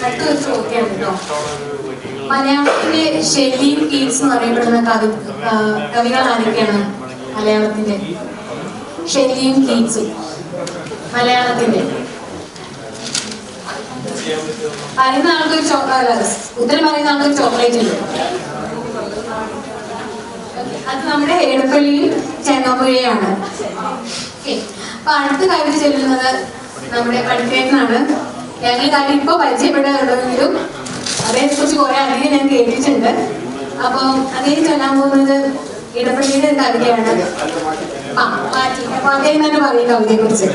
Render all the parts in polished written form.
അടുത്തൊരു ചോദ്യമാണ് കേട്ടോ. മലയാളത്തിലെ ഷെല്ലി കീറ്റ്സ് എന്ന് അറിയപ്പെടുന്ന കവികൾ ആരൊക്കെയാണ്? മലയാളത്തിന്റെ ഷെല്ലിയും കീറ്റ്സും മലയാളത്തിന്റെ പറയുന്ന ആൾക്കൊരു ഉത്തരം പറയുന്ന ആൾക്കൊരു ചോക്ലേറ്റ് ഉണ്ട്. അത് നമ്മുടെ എടപ്പള്ളിയും ചെങ്ങമ്പുഴയാണ്. അപ്പൊ അടുത്ത കവിത ചെല്ലുന്നത് നമ്മുടെ പഠിക്കേന്നാണ്. ഞങ്ങൾ കാര്യം ഇപ്പൊ പരിചയപ്പെടാറുണ്ടെങ്കിലും അതേ കുറിച്ച് കുറെ അധികം ഞാൻ കേട്ടിട്ടുണ്ട്. അപ്പം അതേ ചൊല്ലാൻ പോകുന്നത് ഇടപ്പള്ളിയുടെ ഒരു കവിതയാണ്. മാറ്റി അപ്പൊ അദ്ദേഹം തന്നെ പറയും കവിതയെ കുറിച്ച്.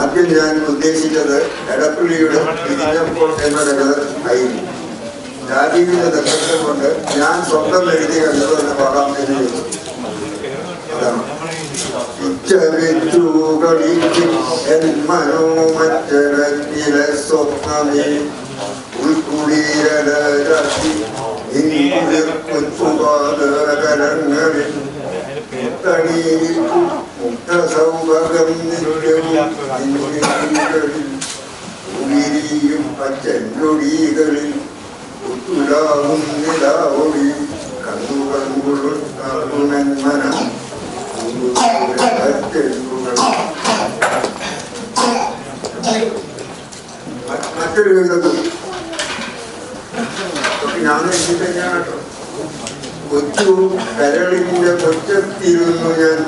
ആദ്യം ഞാൻ ഉദ്ദേശിച്ചത് എടപ്പള്ളിയുടെ തിരിഞ്ഞപ്പോൾ എന്ന കഥ ആയിരുന്നു. രാജീവിന്റെ നിർദ്ദേശം കൊണ്ട് ഞാൻ സ്വന്തം എഴുതി കണ്ടത് എന്ന് പാടാൻ എന്ന് അതാണ്. മനോമറ്റരത്തിലെ സ്വപ്നമേ ഉൾക്കുടീരരാശി കരങ്ങളിൽ മുക്തസൗഭകം ഉരിയും പച്ചൊടികളിൽ ഉത്തുലാവും നിലാവൊടി കണ്ണുകൺകുളുമനം മറ്റൊരു കവിതക്കും ഞാൻ എഴുതി തന്നെയാണ് കേട്ടോ. കൊച്ചു കരളിന്റെ കൊച്ചത്തിരുന്നു ഞാൻ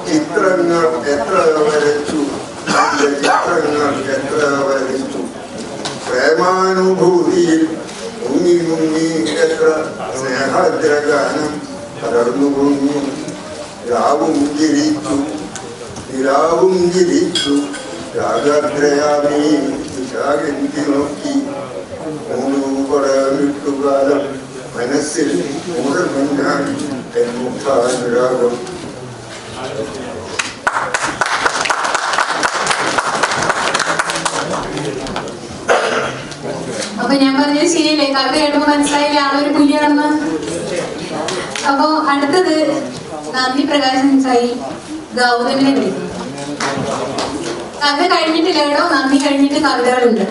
ചിത്രങ്ങൾ എത്ര വരച്ചു, ചിത്രങ്ങൾ എത്ര വരച്ചു, പ്രേമാനുഭൂതിയിൽ മുങ്ങി മുങ്ങി എത്ര സ്നേഹാദ്രഗാനം പടർന്നു പൊങ്ങി. രാവും ചിരിച്ചു നിലാവും ചിരിച്ചു രാഗാദ്രയാമീ വിശാഖന്തി നോക്കി. മൂടുപടമിട്ടുകാലം മനസ്സിൽ മൂടമഞ്ഞായി മുഖാനുരാഗം. അപ്പൊ ഞാൻ പറഞ്ഞത് ശരിയല്ലേ? കവിത കേട്ടുമ്പോ മനസ്സിലായില്ലേ ആളൊരു പുലിയാണെന്ന്? അപ്പൊ അടുത്തത് നന്ദി പ്രകാശൻ സായി ഗൗതമിനെ വിളിക്കും. കവിത കഴിഞ്ഞിട്ടില്ല കേട്ടോ, നന്ദി കഴിഞ്ഞിട്ട് കവിതകളുണ്ട്.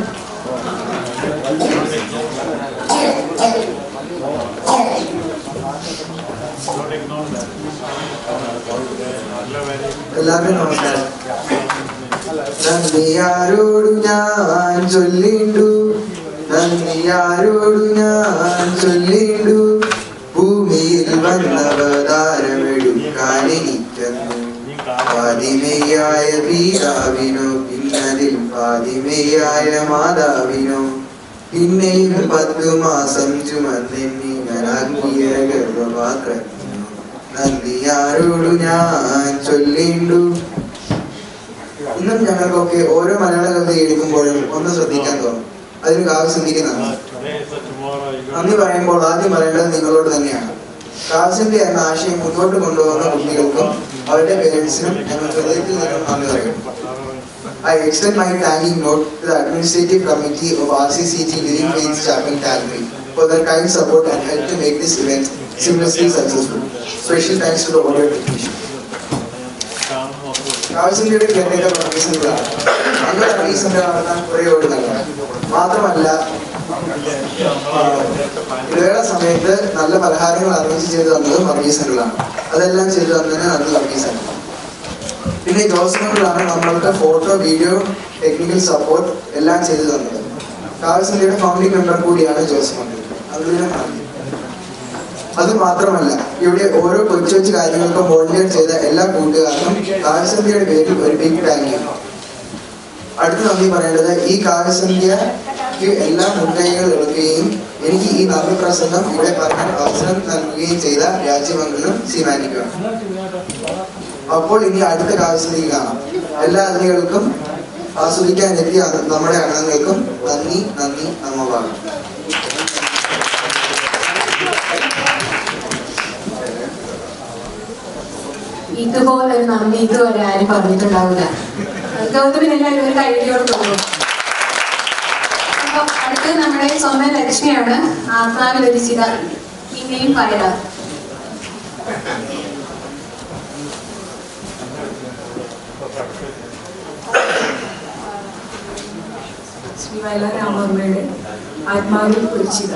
എല്ലാവർക്കും നമസ്കാരം. നന്ദിയാരോടു ഞാൻ ചൊല്ലിണ്ടു, നന്ദിയാരോടു ഞാൻ ചൊല്ലിണ്ടു, ഭൂമിയിൽ വന്നവതാരമെടുക്കാനിരിക്കുന്നു. പാതിമയായ പിതാവിനോ പിന്നതിൽ പാതിമയായ മാതാവിനോ പിന്നെയും 10 മാസം ചുമന്നെന്നി ഞാനാക്കിയ ഗർഭപാത്രത്തിനോ നന്ദിയാരോടു ഞാൻ ചൊല്ലിണ്ടു. ഇന്നും ഞങ്ങൾക്കൊക്കെ ഓരോ മലയാള കവിത എഴുതുമ്പോഴും ഒന്ന് ശ്രദ്ധിക്കാൻ തോന്നും. അതിന് കാവ്യസന്ധിക്കുന്നതാണ്. നന്ദി പറയുമ്പോൾ ആദ്യം പറയേണ്ടത് നിങ്ങളോട് തന്നെയാണ്. കാവ്യസന്ധി എന്ന ആശയം മുന്നോട്ട് കൊണ്ടുപോകുന്ന കുട്ടികൾക്കും അവരുടെ പേരൻസിനും ഞങ്ങൾ ഹൃദയത്തിൽ നിന്നും നന്ദി പറയുന്നു. I extend my thanking note to the Administrative Committee of RCCG Living Faith Chapel Calgary for their kind support and help to make this event seamlessly successful. Special thanks to the audio technician. കാവ്യസന്ധിയുടെ Kerala പ്രൊഫസറുകളാണ്. അങ്ങനെ recent നടത്താൻ കുറെ ഓടുന്നതാണ്. മാത്രമല്ല ഇവരുടെ സമയത്ത് നല്ല പലഹാരങ്ങൾ arrange ചെയ്തു തന്നതും വർഗീസനുകളാണ്. അതെല്ലാം ചെയ്തു തന്നതിന് നന്ദി വർഗീസൻ. പിന്നെ ജോസഫുകളാണ് നമ്മൾക്ക് ഫോട്ടോ, വീഡിയോ, ടെക്നിക്കൽ സപ്പോർട്ട് എല്ലാം ചെയ്തു തന്നത്. കാവ്യസന്ധിയുടെ ഫൗണ്ടിംഗ് മെമ്പർ കൂടിയാണ് ജോസഫ്. അതിന് നന്ദി. അത് മാത്രമല്ല ഇവിടെ ഓരോ കൊച്ചു കൊച്ചു കാര്യങ്ങൾക്കും വോളണ്ടിയർ ചെയ്ത എല്ലാ കൂട്ടുകാർക്കും കാവ്യസന്ധ്യയുടെ പേരിൽ ഒരു ബിഗ് താങ്ക് യു. അടുത്ത നന്ദി പറയേണ്ടത് ഈ കാവ്യസന്ധ്യക്ക് എല്ലാ മുൻകൈകൾ എടുക്കുകയും എനിക്ക് ഈ നന്ദി പ്രസംഗം ഇവിടെ പറയാൻ അവസരം നൽകുകയും ചെയ്ത രാജ്യമംഗലും സീമാനിക്കുകയാണ്. അപ്പോൾ ഇനി അടുത്ത കാവ്യസന്ധ്യക്ക് കാണാം. എല്ലാ അതിഥികൾക്കും ആസ്വദിക്കാനെത്തിയ നമ്മുടെ അംഗങ്ങൾക്കും നന്ദി നന്ദി നമോഭാഗം. ഇതുപോലൊരു നന്ദി ഇതുവരെ ആരും പറഞ്ഞിട്ടുണ്ടാവില്ല. ഗൗതമിനെല്ലാവരും ഒരു കൈയോട് തോന്നും. അപ്പൊ അടുത്തത് നമ്മുടെ സ്വന്തം ലക്ഷ്മിയാണ്. ആത്മാവിലൊരു ചിത ഈ പിന്നെയും വയലാർ. ശ്രീ വയലാർ രാമവർമ്മയുടെ ആത്മാവിൽ കുറിച്ചിത.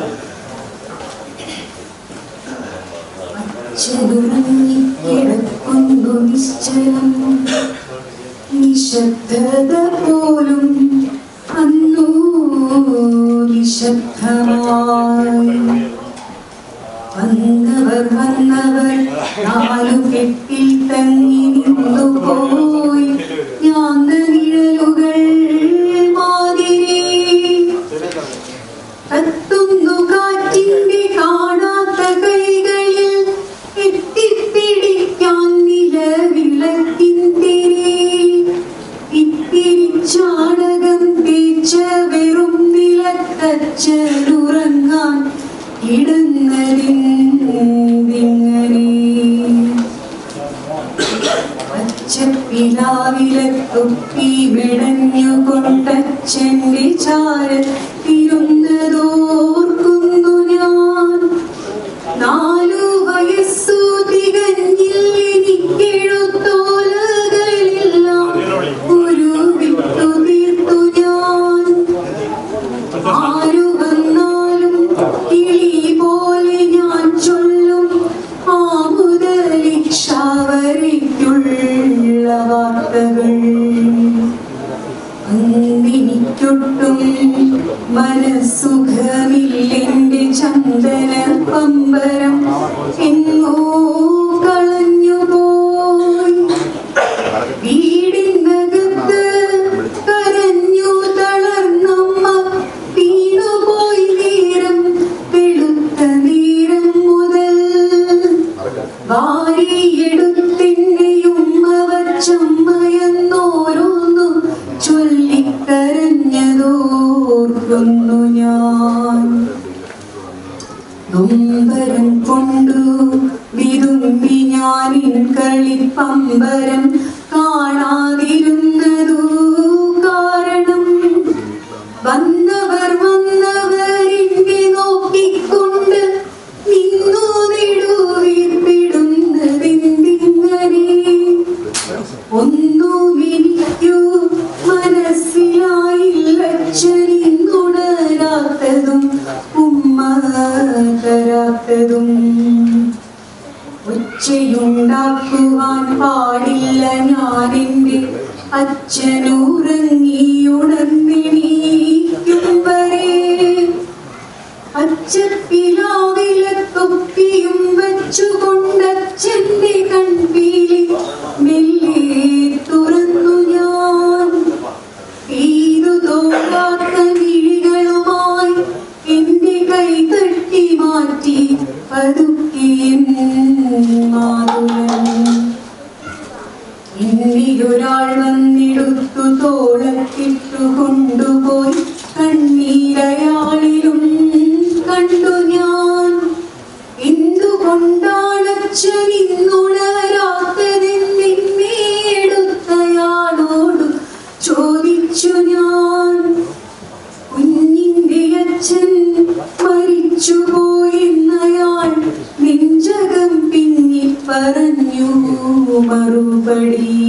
അച്ഛനുറങ്ങിക്കിടക്കുന്നു നിശ്ചലം, നിശബ്ദത പോലും അന്നു നിശബ്ദമായി. വന്നവർ നാലു കെട്ടിൽ തങ്ങി നിന്നു പോയി, നിഴലുകൾ മാതിരി കത്തുന്നു കാറ്റിന്റെ കാണാത്ത കൈകളിൽ, എത്തിപ്പിടിക്കാൻ നിലവിളക്കിൻ തിരി. ഇത്തിരി ചാണകം തേച്ച വെറും നിലത്തച്ഛനുറങ്ങാൻ ഇടുന്നതിങ്ങനെ. പച്ചപ്പിലാവിലെ തൊപ്പി മെടഞ്ഞുകൊണ്ടച്ഛന്റെ ചാരത്തിരുന്നതോർക്കുന്നു ഞാൻ. 4 വയസ്സു തികഞ്ഞില്ലെനിക്കെഴുത്തോലകളിലെല്ലാം ഒരു വിട്ടു തീർത്തു ഞാൻ. ആരു വന്നാലും കിളി പോലെ ഞാൻ ചൊല്ലും ആ മുതലിക്ഷാവരയ്ക്കുള്ള വാർത്തകൾ. അന്നെനിക്കൊട്ടും മനസ്സുഖമില്ലെന്റെ ചന്ദന പമ്പരം എങ്ങോ കളഞ്ഞുപോയി. വീടിനകത്ത് കരഞ്ഞു തളർന്നമ്മ വീണുപോയി. നേരം വെളുത്ത നേരം മുതൽ വാരിയെടുത്തെന്നെയും അവച്ചമ്മയെന്നോരോന്നു ചൊല്ലിക്കരഞ്ഞതോർക്കുന്നു ഞാൻ. നൊമ്പരം കൊണ്ടു വിതുമ്പി ഞാനിൻ കളിപ്പമ്പരം കാണാതിരുന്നതു കാരണം, വന്നവർ എന്നെ നോക്കിക്കൊണ്ട് നിന്നു നെടുവീർപ്പിടുന്നതെന്തിങ്ങനെ. ഒന്നും എനിക്കു മനസ്സിലായില്ല, അച്ഛനിന്നുണരാത്തതും ഉമ്മ തരാത്തതും. ഒച്ചയുണ്ടാക്കുവാൻ പാടില്ല ഞാനെന്റെ അച്ഛനുറങ്ങിയുണർന്നെണീക്കും വരെ. അച്ചപ്പിലാവിലെ തൊപ്പിയും വച്ചുകൊണ്ടച്ഛന്റെ കൺപീലി മെല്ലെ തുറന്നു ഞാൻ. പെയ്തു തോന്നാത്ത മിഴികളുമായി എന്റെ കൈ തട്ടി മാറ്റി പതുക്കിയും മാതുലൻ. എന്നിലൊരാൾ വന്നെടുത്തു തോളത്തിട്ടു കൊണ്ടുപോയി, കണ്ണീരയാളിലും കണ്ടു ഞാൻ. എന്തുകൊണ്ടാണച്ഛനിന്നുണരാത്തതെന്നെ എടുത്തയാളോട് ചോദിച്ചു ഞാൻ. കുഞ്ഞിന്റെ അച്ഛൻ മരിച്ചുപോയെന്നയാൾ നെഞ്ചകം പിന്നി പറഞ്ഞു മറുപടി.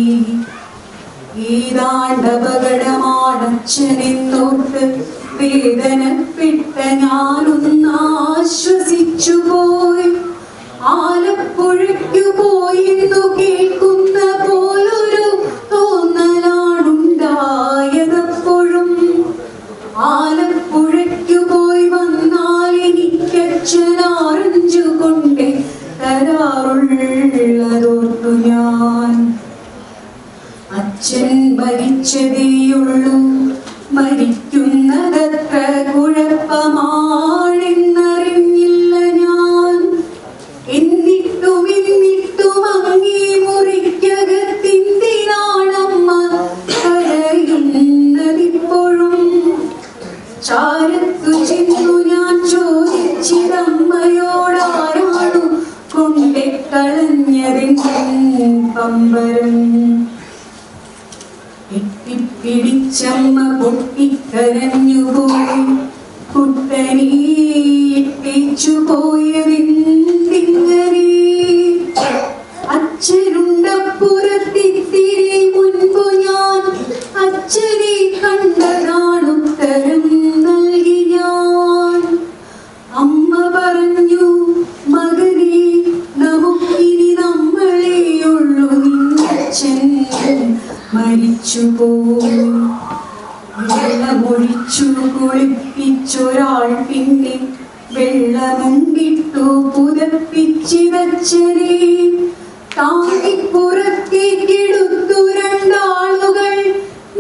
ഏതാണ്ടപകടമാണച്ഛനെന്നോർത്ത് വേദനപ്പെട്ട ഞാനൊന്നാശ്വസിച്ചു പോയി. ആലപ്പുഴയ്ക്കു പോയെന്നു കേൾക്കുന്ന പോലൊരു തോന്നലാണുണ്ടായതെപ്പോഴും. ആലപ്പുഴയ്ക്കു പോയി വന്നാൽ എനിക്കച്ഛനാറഞ്ചു കൊണ്ട് തരാറുള്ളതോർത്തു ഞാൻ. അച്ഛൻ മരിച്ചതേയുള്ളൂ, മരിക്കുന്നതത്ര കുഴപ്പമാണെന്നറിഞ്ഞില്ല ഞാൻ. എന്നിട്ടും അങ്ങേ മുറിക്കകത്തിന്തിനാണമ്മ കരയുന്നതിപ്പോഴും. ചാരത്തു ചെന്നു ഞാൻ ചോദിച്ചിതമ്മയോടാരാണു കൊണ്ടെക്കളഞ്ഞതെൻ പമ്പരം. എത്തിപ്പിടിച്ചമ്മ പൊട്ടിക്കരഞ്ഞുപോയി. കുട്ടനീട്ടി കെട്ടിച്ചു പോയതിങ്ങനെ അച്ഛനുണ്ടപ്പുറത്തിത്തിരി മുൻപു ഞാൻ അച്ഛനെ കണ്ടതാണുത്തരം നൽകി ഞാൻ. അമ്മ പറഞ്ഞു, മകനെ നമുക്കിനി നമ്മളെയുള്ളൂ, നിന്നച്ഛൻ മരിച്ചുപോയി. വെള്ളമൊഴിച്ചു കുളിപ്പിച്ചൊരാൾ പിന്നെ വെള്ളമുണ്ടിട്ടു പുതപ്പിച്ചിതച്ഛനെ താങ്ങിപ്പുറത്തേക്കെടുത്തു രണ്ടാളുകൾ.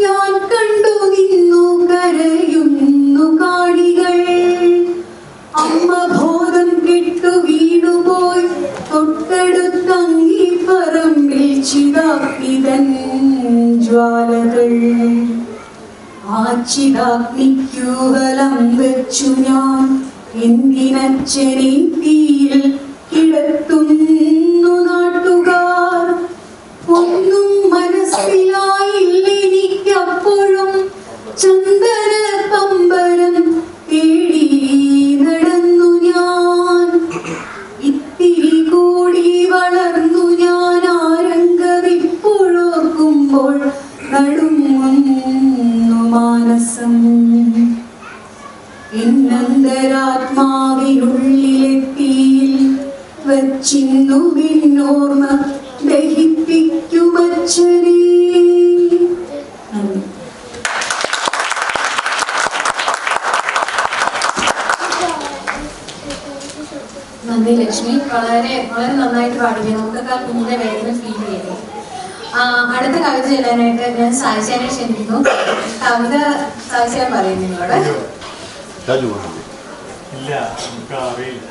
ഞാൻ കണ്ടു നിന്നു കരയുന്നു കാണികൾ. അമ്മ ബോധം കെട്ടു വീണുപോയി തൊട്ടടുത്തങ്ങി പറമ്പിൽ ചിതാഗ്നിതൻ ജ്വാലകൾ. ആ ചിതാഗ്നിക്കു വലം വെച്ചു ഞാൻ എന്തിനച്ഛനെ തീയിൽ കിടത്തുന്നു നാട്ടുകാർ. ഒന്നും മനസ്സിലായില്ലെനിക്കപ്പോഴും ചന്ദന പമ്പരം തേടി നടന്നു ഞാൻ. ഇത്തിരി കൂടി വളർന്നു ഞാൻ ആരംഗമിപ്പോഴോർക്കുമ്പോൾ നടുങ്ങുന്നു മാനസം. എന്നന്തരാത്മാവിനുള്ളിലെത്തിയിൽ വച്ചിന്നു വിണ്ണോർമ്മ ദഹിപ്പിക്കുമച്ഛനേ. നന്ദി ലക്ഷ്മി. വളരെ വളരെ നന്നായിട്ട് പാടിക്കുക. നമുക്കൊക്കെ ആ കുഞ്ഞിന്റെ വേദന ഫീൽ ചെയ്തു. അടുത്ത കവിത ചെല്ലാനായിട്ട് ഞാൻ സായിച്ചാനെ ക്ഷണിക്കുന്നു. കവിത സായിച്ചാൻ പറയും നിങ്ങളോട്. ഇല്ല, നമുക്ക് അറിയില്ല.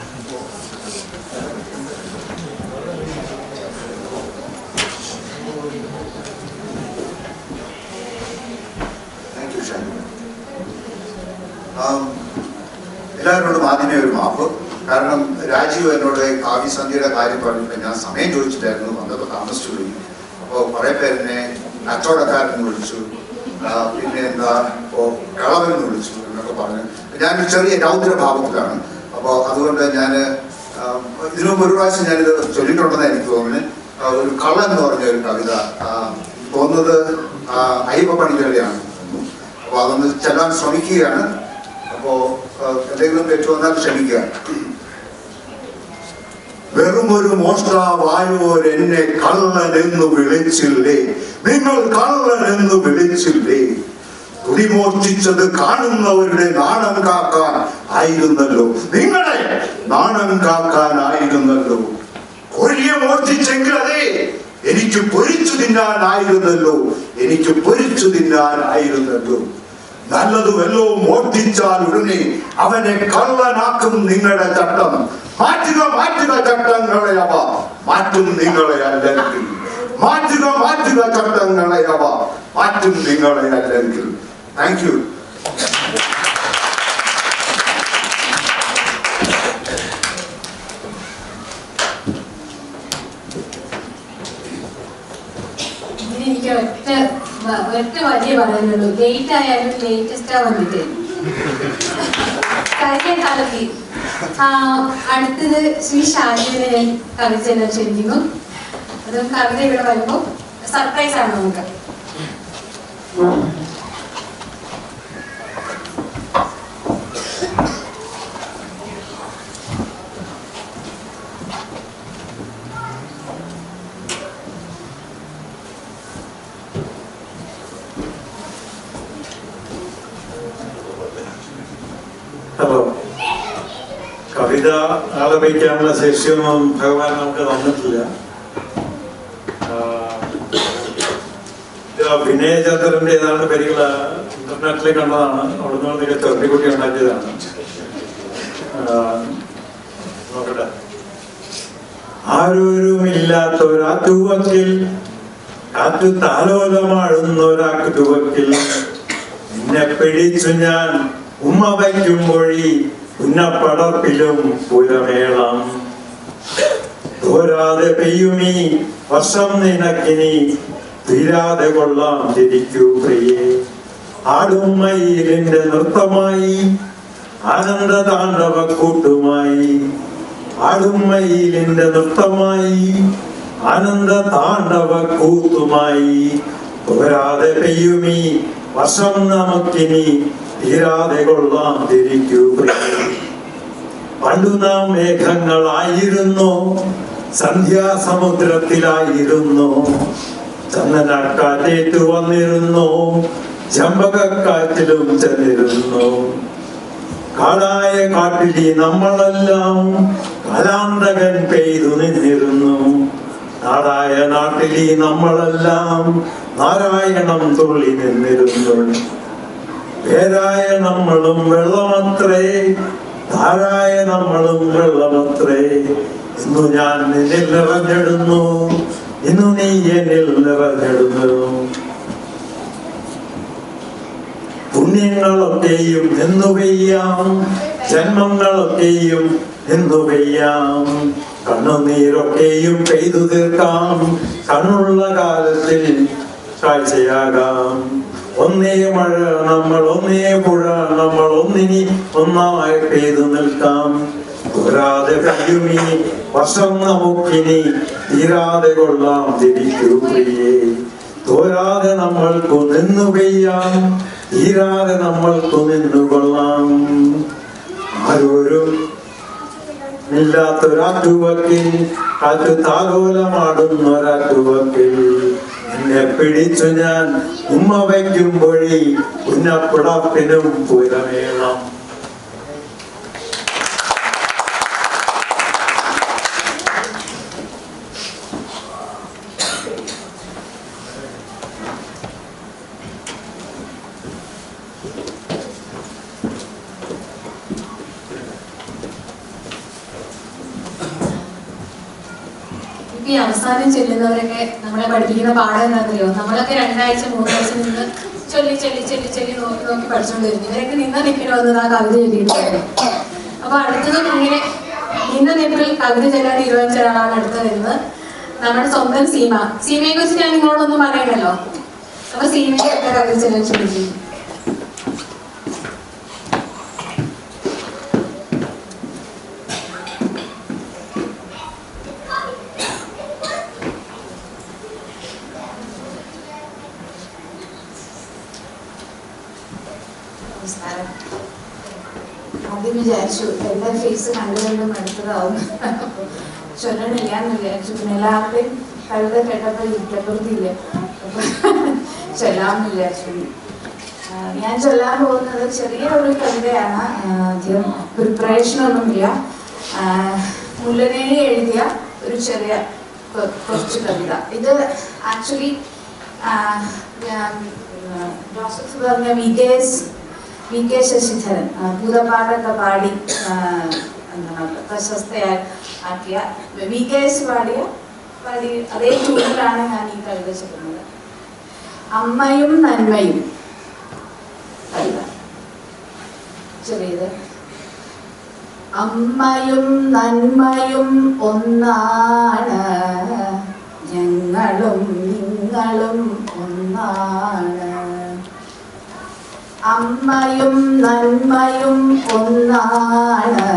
എല്ലാവരോടും ആദ്യമേ ഒരു മാപ്പ്. കാരണം രാജീവ് എന്നോട് കാവ്യസന്ധ്യയുടെ കാര്യം പറഞ്ഞിട്ട് ഞാൻ സമയം ചോദിച്ചിട്ടായിരുന്നു വന്നപ്പോൾ താമസിച്ചു പോയി. അപ്പോൾ കുറേ പേരെന്നെ കച്ചവടക്കാരെന്ന് വിളിച്ചു, പിന്നെ എന്താ ഇപ്പോൾ കളവെന്ന് വിളിച്ചു എന്നൊക്കെ പറഞ്ഞു. ഞാനൊരു ചെറിയ രൗദ്രഭാവത്തിലാണ്. അപ്പോൾ അതുകൊണ്ട് ഞാൻ ഇതിനു മുമ്പ് ഒരു പ്രാവശ്യം ഞാനിത് ചൊല്ലിയിട്ടുണ്ടെന്ന് എനിക്ക് തോന്നുന്നു. ഒരു കള്ളൻ എന്ന് പറഞ്ഞ ഒരു കവിത തോന്നുന്നത് അയ്യപ്പ പണിക്കരുടെയാണ്. അപ്പോൾ അതൊന്ന് ചെല്ലാൻ ശ്രമിക്കുകയാണ്. അപ്പോൾ എന്തെങ്കിലും തെറ്റുവന്നാൽ ക്ഷമിക്കുക. വെറുമൊരു മോഷ്ടാവായോർ എന്നെ കള്ളൻ എന്ന് വിളിച്ചില്ലേ, നിങ്ങൾ കള്ളൻ എന്ന് വിളിച്ചില്ലേ. തുണി മോഷ്ടിച്ചത് കാണുന്നവരുടെ നാണം കാക്കാൻ ആയിരുന്നല്ലോ, നിങ്ങളെ നാണം കാക്കാനായിരുന്നല്ലോ. കോഴിയെ മോഷ്ടിച്ചെങ്കിൽ അതെ എനിക്ക് പൊരിച്ചു തിന്നാനായിരുന്നല്ലോ, എനിക്ക് പൊരിച്ചു തിന്നാനായിരുന്നല്ലോ. നല്ലത് വല്ലോ മോഷ്ടിച്ചാൽ ഉടനെ അവനെ കള്ളനാക്കും നിങ്ങളുടെ ചട്ടം. മാറ്റുക മാറ്റുക ചട്ടങ്ങളെ അവ മാറ്റും നിങ്ങളെ അല്ലെങ്കിൽ. മാറ്റുക മാറ്റുക ചട്ടങ്ങളെ അവ മാറ്റും നിങ്ങളെ അല്ലെങ്കിൽ. Thank you. എനിക്ക് ഒറ്റ വഴിയേ പറയാനുള്ളൂ. ലേറ്റ് ആയാലും ലേറ്റസ്റ്റാ വന്നിട്ട് കഴിഞ്ഞ കാലത്ത്. അടുത്തത് ശ്രീ ഷാജിനെ ഞാൻ കവിത ചെല്ലാൻ ക്ഷണിക്കുന്നു. അതും കവിത ഇവിടെ വരുമ്പോൾ സർപ്രൈസ് ആണ് നമുക്ക്. ഹലോ. കവിത ആലപിക്കാനുള്ള ശേഷിയൊന്നും ഭഗവാൻ നമുക്ക് തന്നിട്ടില്ല. വിനയചന്ദ്രന്റെ ഏതാണ്ട് വരികൾ ഇന്റർനെറ്റിൽ കണ്ടതാണ്. അവിടുന്ന് നിങ്ങൾ ചെറുകുട്ടി ഉണ്ടാക്കിയതാണ്. നോക്കട്ടെ. ആരോരുമില്ലാത്തൊരാത്തുവക്കിൽ കാറ്റു താലോലമാടുന്നൊരാക്കുവക്കിൽ നിന്നെ പിടിച്ചു ഞാൻ ഉമ്മ വയ്ക്കുമ്പോഴി ഉന്നപ്പടപ്പിലും പുരമേളം. തോരാതെ പെയ്യുമീ വർഷം നിനക്കിനി തീരാതെ കൊള്ളാം തിരിക്കൂ പ്രിയേ. ആടും മയിലിന്റെ നൃത്തമായി ആനന്ദ താണ്ഡവ കൂട്ടുമായി ആടുമയിലിന്റെ നൃത്തമായി ആനന്ദ താണ്ഡവ കൂത്തുമായി തോരാതെ പെയ്യുമീ വർഷം നമുക്കിനി തീരാതെ കൊള്ളാം തിരിക്കൂ പണ്ടു നാം മേഘങ്ങളായിരുന്നു സന്ധ്യാസമുദ്രത്തിലായിരുന്നു ചന്ദനക്കാറ്റേറ്റു വന്നിരുന്നു ചമ്പകക്കാറ്റിലും ചെന്നിരുന്നു കാടായ കാട്ടിലി നമ്മളെല്ലാം കാലാന്തകൻ പെയ്തു നിന്നിരുന്നു നാടായ നാട്ടിലി നമ്മളെല്ലാം നാരായണം തുള്ളി നിന്നിരുന്നു പേരായ നമ്മളും വെള്ളമത്രേ ധാരായ നമ്മളും വെള്ളമത്രേ ഇന്നു ഞാൻ നിന്നിൽ നിറഞ്ഞിടുന്നു ഇന്നു നീ എന്നിൽ നിറഞ്ഞിടുന്നു പുണ്യങ്ങളൊക്കെയും എന്നു പെയ്യാം ജന്മങ്ങളൊക്കെയും എന്നു പെയ്യാം കണ്ണുനീരൊക്കെയും പെയ്തു തീർക്കാം കണ്ണുള്ള കാലത്തിൽ കാഴ്ചയാകാം ഒന്നേ മഴ നമ്മൾ ഒന്നേ പുഴ നമ്മൾ ഒന്നിനി ഒന്നായി പെയ്തു നിൽക്കാം തോരാതെ പെയ്യുമീ വർഷം നമുക്കിനി തീരാതെ കൊള്ളാം തിരിക്കൂ പ്രിയേ തോരാതെ നമ്മൾക്കു നിന്നു പെയ്യാം തീരാതെ നമ്മൾക്കു നിന്നു കൊള്ളാം ആരോരും ഇല്ലാത്തൊരാറ്റുവക്കിൽ കാറ്റു താലോലമാടുന്നൊരാറ്റുവക്കിൽ എന്നെ പിടിച്ചു ഞാൻ ഉമ്മ വയ്ക്കുമ്പോഴേ ഉന്നപ്പിടപ്പിനും പുരമേണം ഈ അവസാനം ചെല്ലുന്നവരൊക്കെ നമ്മളെ പഠിപ്പിക്കുന്ന പാഠം എന്താണെന്നറിയോ? നമ്മളൊക്കെ 2 ആഴ്ച 3 ആഴ്ച നിന്ന് ചൊല്ലി നോക്കി പഠിച്ചുകൊണ്ട് വരുന്നു. ഇവരൊക്കെ നിൽക്കണോ എന്നത് ആ കവിത എഴുതിയിട്ടുണ്ട്. അപ്പൊ അടുത്തതും ഇങ്ങനെ നിന്ന നിപ്പിൽ കവിത ചെല്ലാൻ തീരുമാനിച്ച ഒരാളാണ് അടുത്ത് വരുന്നത്. നമ്മുടെ സ്വന്തം സീമയെ കുറിച്ച് ഞാൻ നിങ്ങളോടൊന്നും പറയണല്ലോ. അപ്പൊ സീമയൊക്കെ കവിത ചെല്ലാൻ ശ്രമിക്കും. ആദ്യം വിചാരിച്ചു എല്ലാ ഫേസ് കണ്ടുകൊണ്ടും അടുത്തതാവും ചൊല്ലണില്ല എന്ന് വിചാരിച്ചു. പിന്നെ എല്ലാവരുടെയും കവിത കേട്ടപ്പോൾ ഇഷ്ടപ്പെടുത്തിയില്ല, അപ്പൊ ചൊല്ലാമെന്ന് വിചാരിച്ചു. ഞാൻ ചൊല്ലാൻ പോകുന്നത് ചെറിയ ഒരു കവിതയാണ്. അധികം പ്രിപ്പറേഷനൊന്നുമില്ല. മുല്ലനേഴി എഴുതിയ ഒരു ചെറിയ കുറച്ച് കവിത. ഇത് ആക്ച്വലി ജോസഫ് പറഞ്ഞ വി കെ ശശിധരൻ ഭൂതപാഠമൊക്കെ പാടി എന്താണ് പ്രശസ്തയാക്കിയ വി കെ എസ് പാടി അതേ ട്യൂണിലാണ് ഞാൻ ഈ കവിത ചൊല്ലുന്നത്. അമ്മയും നന്മയും കവിത ചെറിയത്. അമ്മയും നന്മയും ഒന്നാണ്, ഞങ്ങളും നിങ്ങളും ഒന്നാണ്. അമ്മയും നന്മയും ഒന്നാണ്,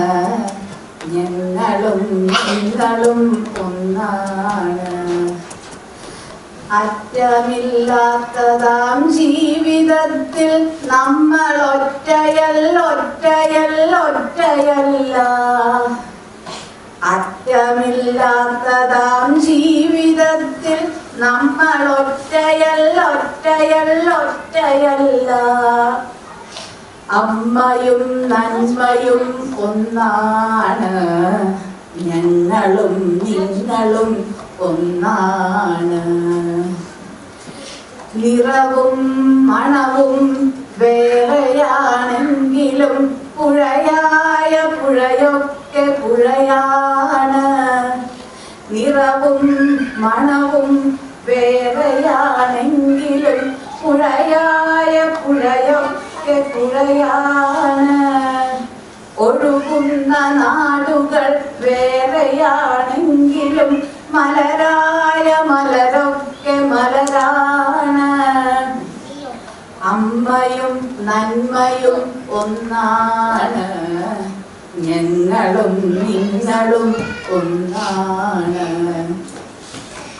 ഞങ്ങളും നിങ്ങളും ഒന്നാണ്. അറ്റമില്ലാത്തതാം ജീവിതത്തിൽ നമ്മൾ ഒറ്റയല്ല. അറ്റമില്ലാത്തതാം ജീവിതത്തിൽ നമ്മൾ ഒറ്റയല്ല. അമ്മയും നന്മയും ഒന്നാണ്, ഞങ്ങളും നിങ്ങളും ഒന്നാണ്. നിറവും മണവും വേറെയാണെങ്കിലും പുഴയായ പുഴയൊക്കെ പുഴയാണ്. നിറവും മണവും വേറെയാണെങ്കിലും പുഴയായ പുഴയൊക്കെ പുഴയാണ്. ഒഴുകുന്ന നാടുകൾ വേറെയാണെങ്കിലും മലരായ മലരൊക്കെ മലരാണ്. അമ്മയും നന്മയും ഒന്നാണ്, ഞങ്ങളും നിങ്ങളും ഒന്നാണ്.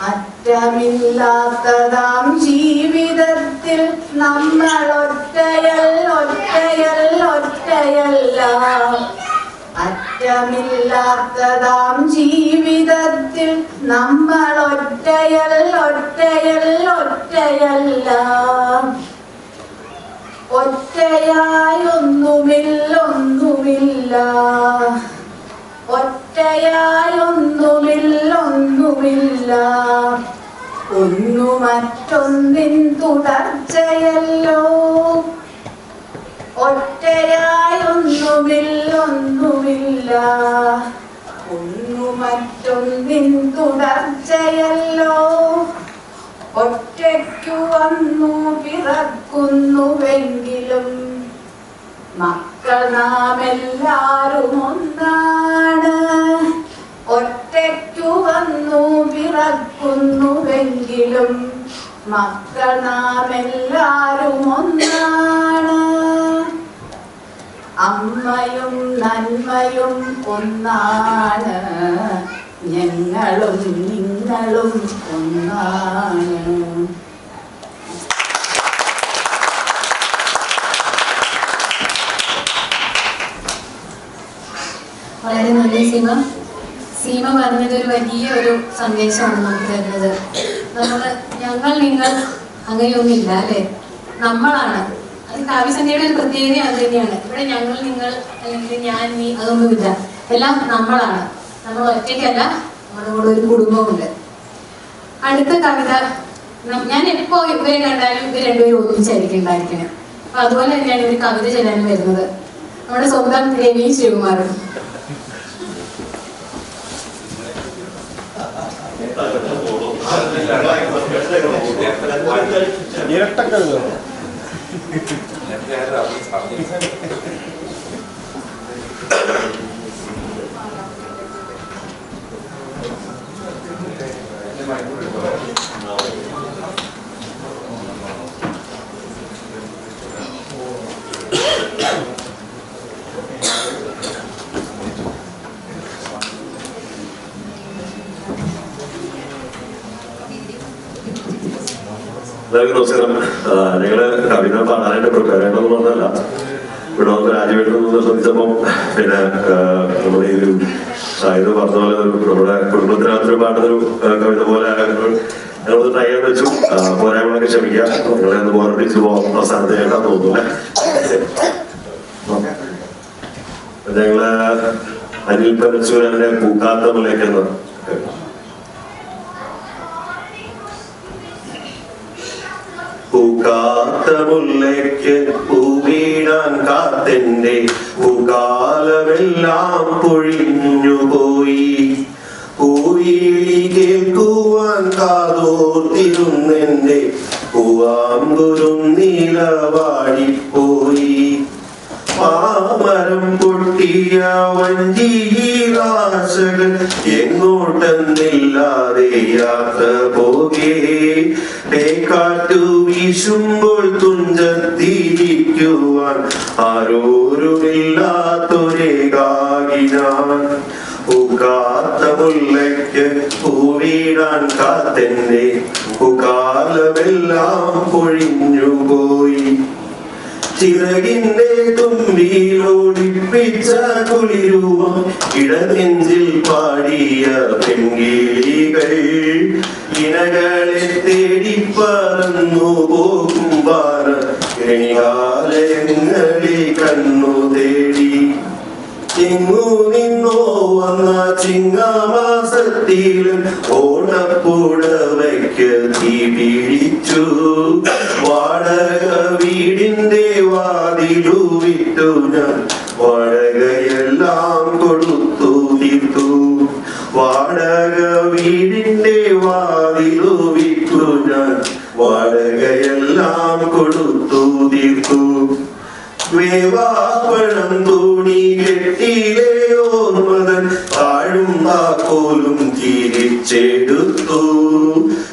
അറ്റമില്ലാത്തതാം ജീവിതത്തിൽ നമ്മൾ ഒറ്റയല്ല. അറ്റമില്ലാത്തതാം ജീവിതത്തിൽ നമ്മൾ ഒറ്റയല്ല. ഒറ്റയായി ഒന്നുമില്ല, ഒന്നു മറ്റൊന്നിൻ തുടർച്ചയല്ലോ. ഒറ്റയായി ഒന്നുമില്ല, ഒന്നു മറ്റൊന്നിൻ തുടർച്ചയല്ലോ. ഒറ്റയ്ക്കു വന്നു പിറക്കുന്നുവെങ്കിലും മക്കൾ നാം എല്ലാരും ഒന്നാണ്. ഒറ്റയ്ക്കു വന്നു പിറക്കുന്നുവെങ്കിലും മക്കൾ നാം എല്ലാരും ഒന്നാണ്. അമ്മയും നന്മയും ഒന്നാണ്, ഞങ്ങളും നിങ്ങളും ഒന്നാണ്. വളരെ നന്ദി സീമ. സീമ പറഞ്ഞത് ഒരു വലിയ ഒരു സന്ദേശമാണ് നമുക്ക് തരുന്നത്. ഞങ്ങൾ നിങ്ങൾ അങ്ങനെയൊന്നുമില്ല അല്ലേ, നമ്മളാണ്. അത് കാവ്യസന്ധ്യയുടെ ഒരു പ്രത്യേകത അത് തന്നെയാണ്. ഇവിടെ ഞങ്ങൾ നിങ്ങൾ അല്ലെങ്കിൽ ഞാൻ നീ അതൊന്നുമില്ല, എല്ലാം നമ്മളാണ്. നമ്മൾ ഒറ്റയ്ക്കല്ല, നമ്മുടെ കൂടെ ഒരു കുടുംബമുണ്ട്. അടുത്ത കവിത ഞാൻ എപ്പോ ഇവരെ കണ്ടാലും ഇവർ രണ്ടുപേരും ഒന്നിച്ചായിരിക്കും ഉണ്ടായിരിക്കണേ. അപ്പൊ അതുപോലെ തന്നെയാണ് ഇവർ കവിത ചെല്ലാനും വരുന്നത്. നമ്മുടെ സ്വന്തം രവി ശ്രീകുമാറും. നമസ്കാരം. ഞങ്ങള് കവിത പാടാനായിട്ട് പ്രിപ്പയർ ചെയ്യണമെന്ന് പറഞ്ഞല്ല, ഇവിടെ വന്ന് രാജ്യവേട്ടൻ നിന്ന് ശ്രദ്ധിച്ചപ്പം പിന്നെ നമ്മുടെ ഈ ഒരു സാഹിത്യം പറഞ്ഞ പോലെ നമ്മുടെ കുടുംബത്തിനകത്തൊരു പാടുന്നൊരു കവിത പോലെ ഞങ്ങളൊന്ന് ട്രൈ ചെയ്യാൻ വെച്ചു. പോരായ്മകളൊക്കെ ക്ഷമിക്കുക, നിങ്ങളെ ഒന്ന് ഓർമ്മിച്ച് പോകാം. അവസാനത്തെ കേട്ടാന്ന് തോന്നുന്നു. ഞങ്ങള് അനിൽ പരശുരന്റെ പൂക്കാത്ത മുലയ്ക്കുന്ന പൂക്കാത്ത മുല്ലയ്ക്ക് പൂവീടാൻ കാത്തെന്റെ പൂക്കാലമെല്ലാം പൊഴിഞ്ഞുപോയി. പൂവിളി കേൾക്കുവാൻ കാതോർത്തിരുന്നെന്റെ പൂവാമ്പുരും നീലവാടിപ്പോയി. പാമരം പൊട്ടിയ വഞ്ചിയിലാശകൾ എങ്ങോട്ടെന്നില്ലാതെ യാത്ര പോകേ. കാറ്റു വീശുമ്പോൾ തുഞ്ചത്തിരിക്കുവാൻ ആരോരുമില്ലാത്തൊരേകാകിനാൻ. പൂക്കാത്ത മുല്ലയ്ക്ക് പൂവിടാൻ കാത്തെന്റെ പൂക്കാലമെല്ലാം പൊഴിഞ്ഞുപോയി. ചിറകിന്റെ തുമ്പിലോടിപ്പിച്ച കുളിരൂപം ഇടനെഞ്ചിൽ പാടിയ പെൺകിളികൾ ഇണകളെ തേടി പറന്നു പോകുമ്പാറ കണികാലയങ്ങളിൽ കണ്ണു തേടി. എങ്ങു നിന്നോ വന്ന ചിങ്ങമാസത്തിലും ഓണപ്പുടവയ്ക്ക് തീ പിടിച്ചു. വാടക വീടിന്റെ വാതിലു വിട്ടു ഞാൻ വാടകയെല്ലാം കൊടുത്തു തീർത്തു. വാടക വീടിന്റെ വാതിലു വിട്ടു ഞാൻ വാടകയെല്ലാം കൊടുത്തു തീർത്തു. വേവാപ്പണം തോണി കെട്ടിലെ ഓർമ്മതൻ താഴും താക്കോലും തിരിച്ചെടുത്തു.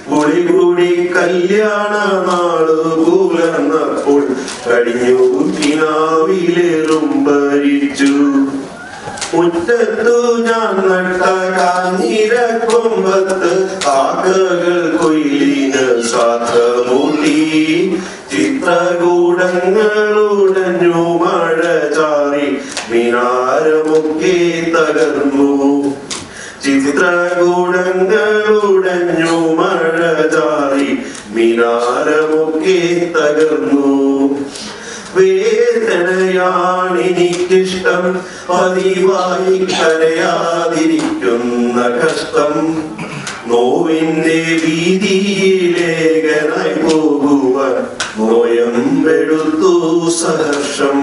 കുളികൂടി കല്യാണ നാള് പുലർന്നപ്പോൾ കഴിഞ്ഞു കിനാവിലേറും ഭരിച്ചു. മുറ്റത്തു ഞാൻ നട്ട കാഞ്ഞിരക്കൊമ്പത്ത് കാക്കകൾ കൊയിലിന് ശ്രാദ്ധമൂട്ടി. ചിത്രകൂടങ്ങളുടഞ്ഞു മഴ ചാറി മിനാരമൊക്കെ തകർന്നു. ചിത്രകൂടങ്ങളുടഞ്ഞു മഴ ചാറി മിനാരമൊക്കെ തകർന്നു. വേദനയാണെനിക്കിഷ്ടം പതിവായി കരയാതിരിക്കുന്ന കഷ്ടം. നോവിന്റെ വീതിയിലേകനായി പോകുവാൻ നോയമ്പെടുത്തു സഹർഷം.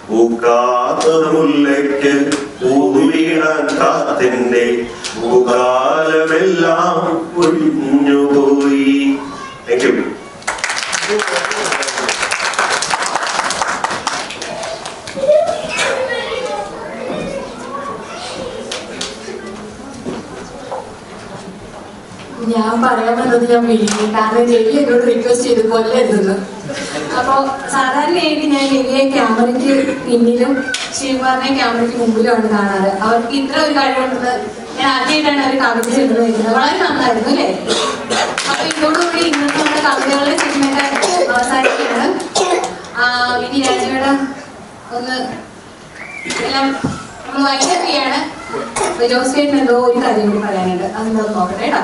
പൂക്കാത്ത മുല്ലയ്ക്ക് പൂവിടാൻ കാത്തിന്റെ പൂകാലമെല്ലാം ഒഴിഞ്ഞുപോയി. Thank you. ഞാൻ പറയാൻ വന്നത് ഞാൻ വിളിക്കും, കാരണം രവി എന്നോട് റിക്വസ്റ്റ് ചെയ്ത് കൊല്ലരുതെന്ന്. അപ്പോൾ സാധാരണയായിട്ട് ഞാൻ രവിയെ ക്യാമറയ്ക്ക് പിന്നിലും ശിവകുമാറിനെ ക്യാമറയ്ക്ക് മുമ്പിലുമാണ് കാണാറ്. അവർക്ക് ഇത്ര ഒരു കഴിവുണ്ടെന്ന് ഞാൻ ആദ്യമായിട്ടാണ് അവർ കവിത ചെന്ന് വരുന്നത്. വളരെ നന്നായിരുന്നു അല്ലേ? അപ്പൊ ഇതോടുകൂടി ഇന്നത്തെ നമ്മുടെ കവിതകളുടെ സെഗ്മെന്റ് അവസാനിക്കുകയാണ്. ഇനി രാജയുടെ ഒന്ന് എല്ലാം നമ്മൾ വൈൻഡപ്പ് ചെയ്യാണ്. ജോസേട്ടൻ എന്തോ ഒരു കാര്യം കൂടി പറയാനുണ്ട്, അതൊന്നും നോക്കട്ടെ കേട്ടോ.